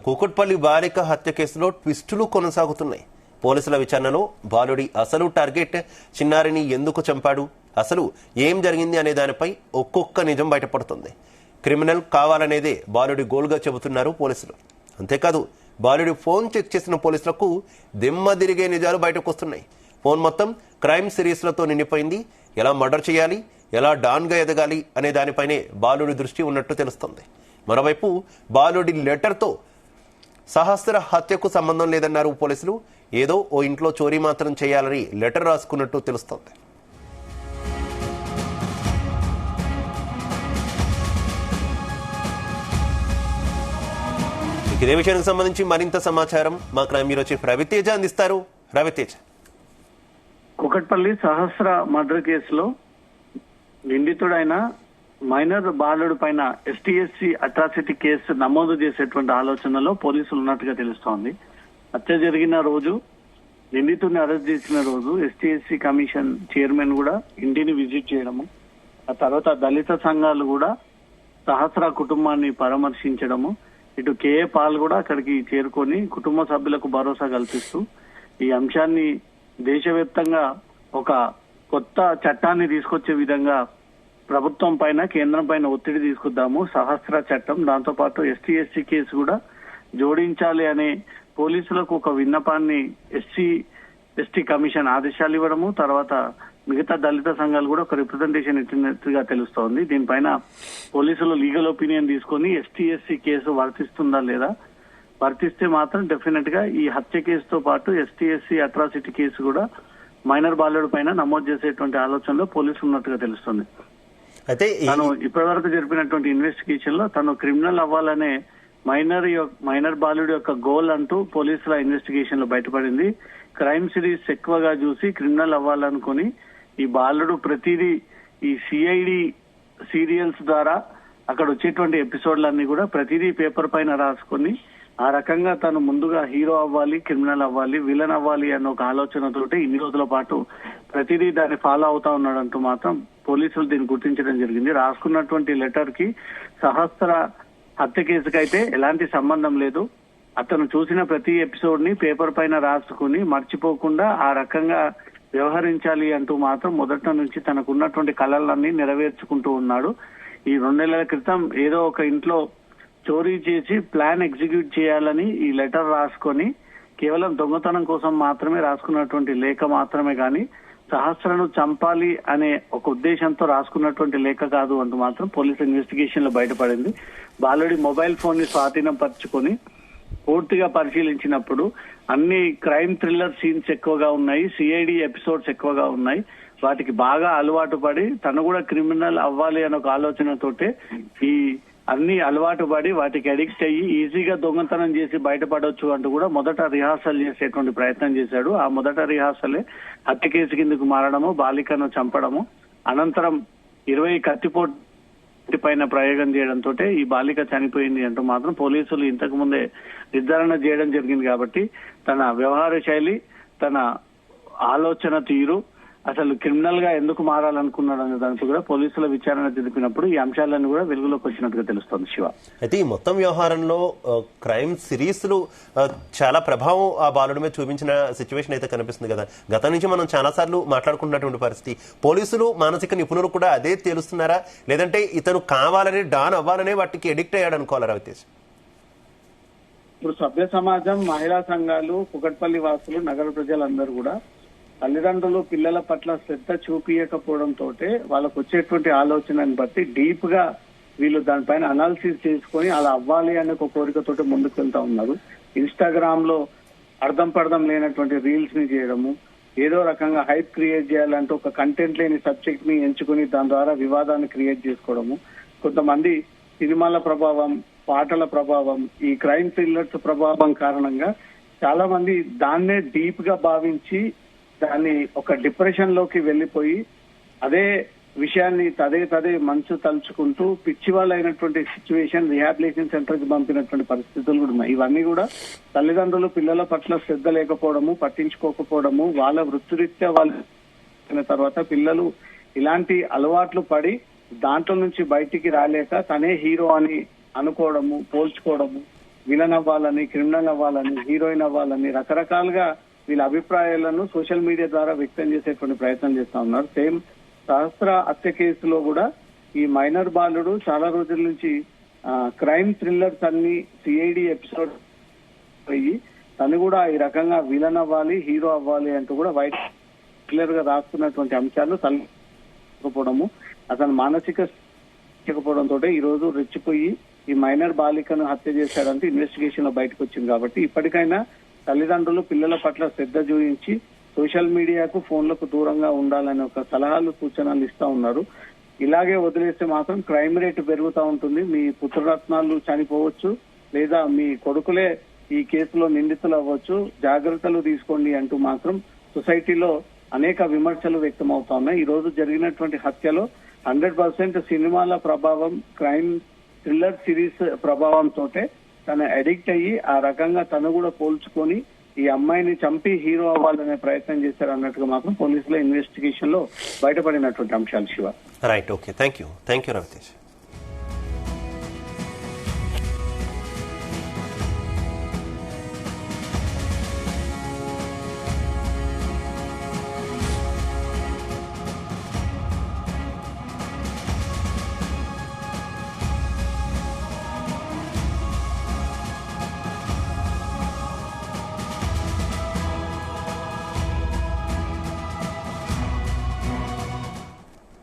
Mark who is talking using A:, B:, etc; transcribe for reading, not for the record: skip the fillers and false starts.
A: కూకట్పల్లి బాలిక హత్య కేసులో ట్విస్టులు కొనసాగుతున్నాయి. పోలీసుల విచారణలో బాలుడి అసలు టార్గెట్, చిన్నారిని ఎందుకు చంపాడు, అసలు ఏం జరిగింది అనే దానిపై ఒక్కొక్క నిజం బయటపడుతుంది. క్రిమినల్ కావాలనేదే బాలుడి గోల్గా చెబుతున్నారు పోలీసులు. అంతేకాదు బాలుడి ఫోన్ చెక్ చేసిన పోలీసులకు దిమ్మ తిరిగే నిజాలు బయటకు వస్తున్నాయి. ఫోన్ మొత్తం క్రైమ్ సిరీస్లతో నిండిపోయింది. ఎలా మర్డర్ చేయాలి, ఎలా డాన్గా ఎదగాలి అనే దానిపైనే బాలుడి దృష్టి ఉన్నట్టు తెలుస్తుంది. మరోవైపు బాలుడి లెటర్తో సహస్ర హత్యకు సంబంధం లేదన్నారు పోలీసులు. ఏదో ఓ ఇంట్లో చోరీ మాత్రం చేయాలని లెటర్ రాసుకున్నట్టు తెలుస్తోంది. ఇదే విషయానికి సంబంధించి మరింత సమాచారం మా క్రైమ్ బ్యూరో చీఫ్ రవితేజ అందిస్తారు. రవితేజ,
B: కూకట్పల్లి సహస్ర మర్డర్ కేసులో నిందితుడైన మైనర్ బాలుడు పైన ఎస్టీఎస్సీ అట్రాసిటీ కేసు నమోదు చేసేటువంటి ఆలోచనలో పోలీసులు ఉన్నట్టుగా తెలుస్తోంది. హత్య జరిగిన రోజు, నిందితుడిని అరెస్ట్ చేసిన రోజు ఎస్టీఎస్సీ కమిషన్ చైర్మన్ కూడా ఇంటిని విజిట్ చేయడము, ఆ తర్వాత దళిత సంఘాలు కూడా సహస్ర కుటుంబాన్ని పరామర్శించడము, ఇటు కేఏ పాల్ కూడా అక్కడికి చేరుకొని కుటుంబ సభ్యులకు భరోసా కల్పిస్తూ ఈ అంశాన్ని దేశవ్యాప్తంగా ఒక కొత్త చట్టాన్ని తీసుకొచ్చే విధంగా ప్రభుత్వం పైన, కేంద్రం పైన ఒత్తిడి తీసుకొద్దాము, సహస్ర చట్టం, దాంతో పాటు ఎస్టీ కేసు కూడా జోడించాలి అనే పోలీసులకు ఒక విన్నపాన్ని ఎస్టీ కమిషన్ ఆదేశాలు ఇవ్వడము, తర్వాత మిగతా దళిత సంఘాలు కూడా ఒక రిప్రజెంటేషన్ ఇచ్చినట్టుగా తెలుస్తోంది. దీనిపైన పోలీసులు లీగల్ ఒపీనియన్ తీసుకొని ఎస్టీ కేసు వర్తిస్తుందా లేదా, వర్తిస్తే మాత్రం డెఫినెట్ గా ఈ హత్య కేసుతో పాటు ఎస్టీ అట్రాసిటీ కేసు కూడా మైనర్ బాలుడు పైన నమోదు చేసేటువంటి ఆలోచనలో పోలీసులు ఉన్నట్టుగా తెలుస్తుంది.
A: అయితే
B: తను ఇప్పటి వరకు జరిపినటువంటి ఇన్వెస్టిగేషన్ లో తను క్రిమినల్ అవ్వాలనే మైనర్ బాలుడు యొక్క గోల్ అంటూ పోలీసుల ఇన్వెస్టిగేషన్ లో బయటపడింది. క్రైమ్ సిరీస్ ఎక్కువగా చూసి క్రిమినల్ అవ్వాలనుకుని ఈ బాలుడు ప్రతిదీ ఈ సిఐడి సీరియల్స్ ద్వారా అక్కడ వచ్చేటువంటి ఎపిసోడ్లన్నీ కూడా ప్రతిదీ పేపర్ పైన రాసుకొని ఆ రకంగా తను ముందుగా హీరో అవ్వాలి, క్రిమినల్ అవ్వాలి, విలన్ అవ్వాలి అన్న ఒక ఆలోచనతోటి ఇన్ని రోజుల పాటు ప్రతిదీ దాన్ని ఫాలో అవుతా ఉన్నాడంటూ మాత్రం పోలీసులు దీన్ని గుర్తించడం జరిగింది. రాసుకున్నటువంటి లెటర్ కి సహస్ర హత్య కేసుకైతే ఎలాంటి సంబంధం లేదు. అతను చూసిన ప్రతి ఎపిసోడ్ ని పేపర్ పైన రాసుకుని మర్చిపోకుండా ఆ రకంగా వ్యవహరించాలి అంటూ మాత్రం మొదట నుంచి తనకున్నటువంటి కళలన్నీ నెరవేర్చుకుంటూ ఉన్నాడు. ఈ 2 నెలల క్రితం ఏదో ఒక ఇంట్లో చోరీ చేసి ప్లాన్ ఎగ్జిక్యూట్ చేయాలని ఈ లెటర్ రాసుకొని కేవలం దొంగతనం కోసం మాత్రమే రాసుకున్నటువంటి లేఖ మాత్రమే కానీ సహస్రను చంపాలి అనే ఒక ఉద్దేశంతో రాసుకున్నటువంటి లేఖ కాదు అంటూ మాత్రం పోలీస్ ఇన్వెస్టిగేషన్ లో బయటపడింది. బాలుడి మొబైల్ ఫోన్ ని స్వాధీనం పరుచుకొని పూర్తిగా పరిశీలించినప్పుడు అన్ని క్రైమ్ థ్రిల్లర్ సీన్స్ ఎక్కువగా ఉన్నాయి, సిఐడి ఎపిసోడ్స్ ఎక్కువగా ఉన్నాయి. వాటికి బాగా అలవాటు పడి తను కూడా క్రిమినల్ అవ్వాలి అనే ఒక ఆలోచనతోటే ఈ అన్ని అలవాటు పడి వాటికి అడిక్ట్ అయ్యి ఈజీగా దొంగతనం చేసి బయటపడవచ్చు అంటూ కూడా మొదట రిహార్సల్ చేసేటువంటి ప్రయత్నం చేశాడు. ఆ మొదట రిహార్సలే హత్య కేసు కిందకు మారడము, బాలికను చంపడము, అనంతరం 20 కత్తిపోటు పైన ప్రయోగం చేయడంతో ఈ బాలిక చనిపోయింది అంటూ మాత్రం పోలీసులు ఇంతకు ముందే నిర్ధారణ చేయడం జరిగింది. కాబట్టి తన వ్యవహార శైలి, తన ఆలోచన తీరు, అసలు క్రిమినల్ గా ఎందుకు మారాలనుకున్నాడు అనే దానితో కూడా పోలీసుల విచారణ జరిపినప్పుడు ఈ అంశాలన్నీ కూడా వెలుగులోకి వచ్చినట్టుగా తెలుస్తోంది. శివ,
A: అయితే ఈ మొత్తం వ్యవహారంలో క్రైమ్ సిరీస్ లు చాలా ప్రభావం ఆ బాలుడి మీద చూపించిన సిచ్యువేషన్ అయితే కనిపిస్తుంది కదా. గతం నుంచి మనం చాలా సార్లు మాట్లాడుకుంటున్నటువంటి పరిస్థితి, పోలీసులు మానసిక నిపుణులు కూడా అదే తేలుస్తున్నారా, లేదంటే ఇతను కావాలని డాన్ అవ్వాలనే వాటికి ఎడిక్ట్ అయ్యాడు అనుకోవాలి రవితేజ్?
B: ఇప్పుడు సభ్య సమాజం, మహిళా సంఘాలు, కుకట్పల్లి వాసులు, నగర ప్రజలందరూ కూడా తల్లిదండ్రులు పిల్లల పట్ల శ్రద్ధ చూపించకపోవడంతో వాళ్ళకు వచ్చేటువంటి ఆలోచనని బట్టి డీప్ గా వీళ్ళు దానిపైన అనాలిసిస్ చేసుకొని అలా అవ్వాలి అనే ఒక కోరికతోటి ముందుకు వెళ్తా ఉన్నారు. ఇన్స్టాగ్రామ్ లో అర్థం పర్థం లేనటువంటి రీల్స్ ని చేయడము, ఏదో రకంగా హైప్ క్రియేట్ చేయాలంటే ఒక కంటెంట్ లేని సబ్జెక్ట్ ని ఎంచుకుని దాని ద్వారా వివాదాన్ని క్రియేట్ చేసుకోవడము, కొంతమంది సినిమాల ప్రభావం, పాటల ప్రభావం, ఈ క్రైమ్ థ్రిల్లర్స్ ప్రభావం కారణంగా చాలా మంది దాన్నే డీప్ గా భావించి దాన్ని ఒక డిప్రెషన్ లోకి వెళ్లిపోయి అదే విషయాన్ని తదే మనసు తలుచుకుంటూ పిచ్చి వాళ్ళు అయినటువంటి సిచ్యువేషన్ రిహాబిలిటేషన్ సెంటర్ కి పంపినటువంటి పరిస్థితులు కూడా ఉన్నాయి. ఇవన్నీ కూడా తల్లిదండ్రులు పిల్లల పట్ల శ్రద్ధ లేకపోవడము, పట్టించుకోకపోవడము, వాళ్ళ వృత్తిరీత్యా వాళ్ళు తర్వాత పిల్లలు ఇలాంటి అలవాట్లు పడి దాంట్లో నుంచి బయటికి రాలేక తనే హీరో అని అనుకోవడము, పోల్చుకోవడము, విలన్ అవ్వాలని, క్రిమినల్ అవ్వాలని, హీరోయిన్ అవ్వాలని రకరకాలుగా వీళ్ళ అభిప్రాయాలను సోషల్ మీడియా ద్వారా వ్యక్తం చేసేటువంటి ప్రయత్నం చేస్తా ఉన్నారు. సేమ్ సహస్ర హత్య కేసులో కూడా ఈ మైనర్ బాలుడు చాలా రోజుల నుంచి క్రైమ్ థ్రిల్లర్స్ అన్ని సిఐడి ఎపిసోడ్ అయ్యి తను కూడా ఈ రకంగా విలన్ అవ్వాలి, హీరో అవ్వాలి అంటూ కూడా వైట్ క్లియర్ గా రాస్తున్నటువంటి అంశాలు తలకపోవడము, అతను మానసిక చేయకపోవడంతో ఈ రోజు రెచ్చిపోయి ఈ మైనర్ బాలికను హత్య చేశాడంటే ఇన్వెస్టిగేషన్ లో బయటకు వచ్చింది. కాబట్టి ఇప్పటికైనా తల్లిదండ్రులు పిల్లల పట్ల శ్రద్ధ చూపించి సోషల్ మీడియాకు, ఫోన్లకు దూరంగా ఉండాలని ఒక సలహాలు, సూచనలు ఇస్తా ఉన్నారు. ఇలాగే వదిలేస్తే మాత్రం క్రైమ్ రేట్ పెరుగుతూ ఉంటుంది. మీ పుత్రరత్నాలు చనిపోవచ్చు, లేదా మీ కొడుకులే ఈ కేసులో నిందితులు అవ్వచ్చు. జాగ్రత్తలు తీసుకోండి అంటూ మాత్రం సొసైటీలో అనేక విమర్శలు వ్యక్తం అవుతా ఉన్నాయి. ఈ రోజు జరిగినటువంటి హత్యలో 100% సినిమాల ప్రభావం, క్రైమ్ థ్రిల్లర్ సిరీస్ ప్రభావంతో తను అడిక్ట్ అయ్యి ఆ రకంగా తను కూడా పోల్చుకొని ఈ అమ్మాయిని చంపి హీరో అవ్వాలనే ప్రయత్నం చేశారు అన్నట్టుగా మాత్రం పోలీసుల ఇన్వెస్టిగేషన్ లో బయటపడినటువంటి అంశాలు. Shiva,
A: right, okay, thank you Ravitej.